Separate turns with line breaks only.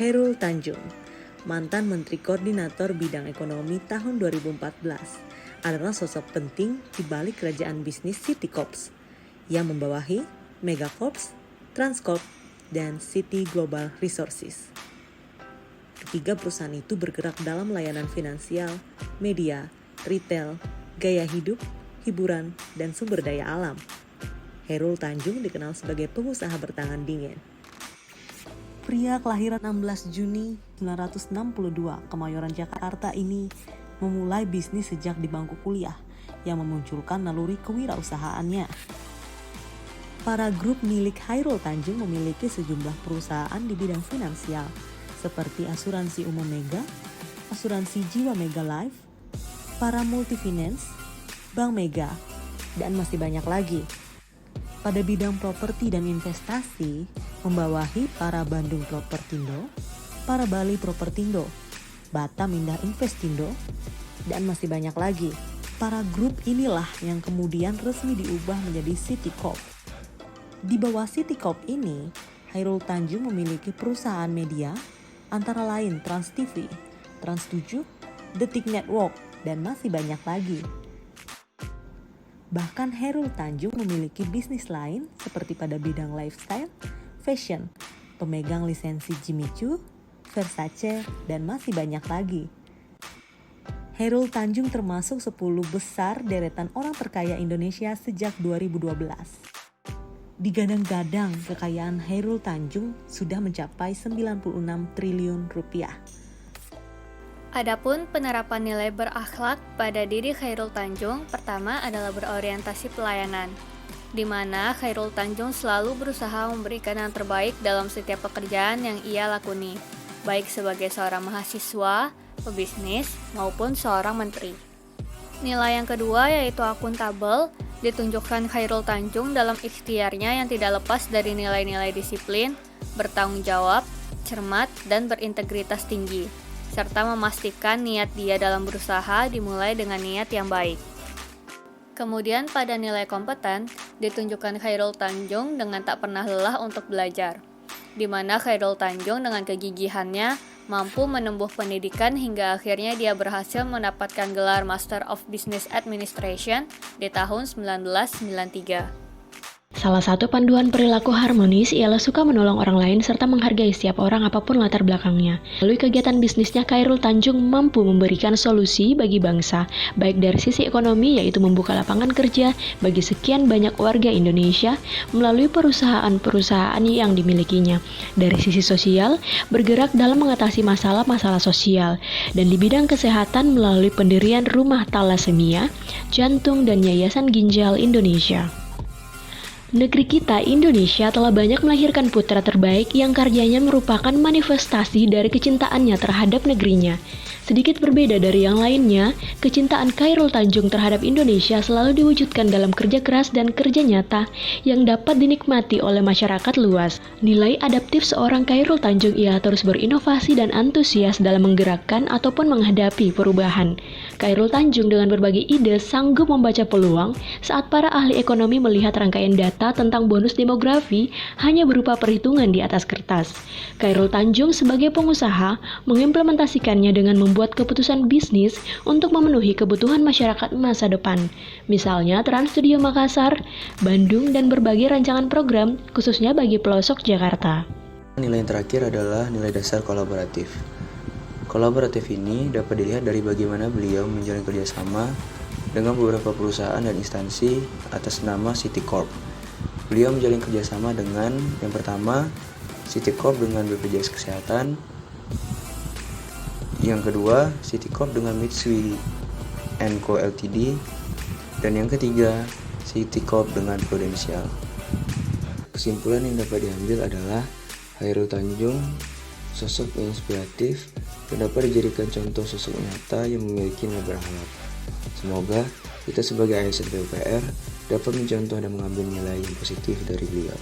Chairul Tanjung, mantan Menteri Koordinator Bidang Ekonomi tahun 2014, adalah sosok penting di balik kerajaan bisnis City Corps yang membawahi Megacorps, Transcorp, dan City Global Resources. Ketiga perusahaan itu bergerak dalam layanan finansial, media, retail, gaya hidup, hiburan, dan sumber daya alam. Chairul Tanjung dikenal sebagai pengusaha bertangan dingin. Pria kelahiran 16 Juni 1962 Kemayoran Jakarta ini memulai bisnis sejak di bangku kuliah yang memunculkan naluri kewirausahaannya. Para grup milik Chairul Tanjung memiliki sejumlah perusahaan di bidang finansial seperti Asuransi Umum Mega, Asuransi Jiwa Mega Life, Para Multifinance, Bank Mega, dan masih banyak lagi. Pada bidang properti dan investasi, membawahi Para Bandung Propertindo, Para Bali Propertindo, Batam Indah Investindo, dan masih banyak lagi. Para grup inilah yang kemudian resmi diubah menjadi City Corp. Di bawah City Corp ini, Chairul Tanjung memiliki perusahaan media, antara lain Trans TV, Trans 7, Detik Network, dan masih banyak lagi. Bahkan Chairul Tanjung memiliki bisnis lain seperti pada bidang lifestyle, fashion, pemegang lisensi Jimmy Choo, Versace, dan masih banyak lagi. Chairul Tanjung termasuk 10 besar deretan orang terkaya Indonesia sejak 2012. Digadang-gadang kekayaan Chairul Tanjung sudah mencapai 96 triliun rupiah.
Adapun penerapan nilai berakhlak pada diri Chairul Tanjung pertama adalah berorientasi pelayanan, di mana Chairul Tanjung selalu berusaha memberikan yang terbaik dalam setiap pekerjaan yang ia lakoni, baik sebagai seorang mahasiswa, pebisnis, maupun seorang menteri. Nilai yang kedua yaitu akuntabel, ditunjukkan Chairul Tanjung dalam ikhtiarnya yang tidak lepas dari nilai-nilai disiplin, bertanggung jawab, cermat, dan berintegritas tinggi, serta memastikan niat dia dalam berusaha dimulai dengan niat yang baik. Kemudian pada nilai kompeten, ditunjukkan Chairul Tanjung dengan tak pernah lelah untuk belajar, di mana Chairul Tanjung dengan kegigihannya mampu menempuh pendidikan hingga akhirnya dia berhasil mendapatkan gelar Master of Business Administration di tahun 1993.
Salah satu panduan perilaku harmonis ialah suka menolong orang lain serta menghargai setiap orang apapun latar belakangnya. Melalui kegiatan bisnisnya, Chairul Tanjung mampu memberikan solusi bagi bangsa, baik dari sisi ekonomi yaitu membuka lapangan kerja bagi sekian banyak warga Indonesia melalui perusahaan-perusahaan yang dimilikinya. Dari sisi sosial, bergerak dalam mengatasi masalah-masalah sosial, dan di bidang kesehatan melalui pendirian Rumah Talasemia, Jantung, dan Yayasan Ginjal Indonesia. Negeri kita, Indonesia, telah banyak melahirkan putra terbaik yang karyanya merupakan manifestasi dari kecintaannya terhadap negerinya. Sedikit berbeda dari yang lainnya, kecintaan Chairul Tanjung terhadap Indonesia selalu diwujudkan dalam kerja keras dan kerja nyata yang dapat dinikmati oleh masyarakat luas. Nilai adaptif seorang Chairul Tanjung ialah terus berinovasi dan antusias dalam menggerakkan ataupun menghadapi perubahan. Chairul Tanjung dengan berbagai ide sanggup membaca peluang saat para ahli ekonomi melihat rangkaian data tentang bonus demografi hanya berupa perhitungan di atas kertas. Chairul Tanjung sebagai pengusaha mengimplementasikannya dengan membuat keputusan bisnis untuk memenuhi kebutuhan masyarakat masa depan. Misalnya Trans Studio Makassar, Bandung, dan berbagai rancangan program khususnya bagi pelosok Jakarta.
Nilai yang terakhir adalah nilai dasar kolaboratif. Kolaboratif ini dapat dilihat dari bagaimana beliau menjalin kerjasama dengan beberapa perusahaan dan instansi atas nama City Corp. Beliau menjalin kerjasama dengan yang pertama City Corp dengan BPJS Kesehatan, yang kedua City Corp dengan Mitsui & Co Ltd, dan yang ketiga City Corp dengan Prudential. Kesimpulan yang dapat diambil adalah Chairul Tanjung sosok yang inspiratif dan dapat dijadikan contoh sosok nyata yang memiliki nilai berakhlak. Semoga kita sebagai ASN PUPR dapat mencontoh dan mengambil nilai yang positif dari beliau.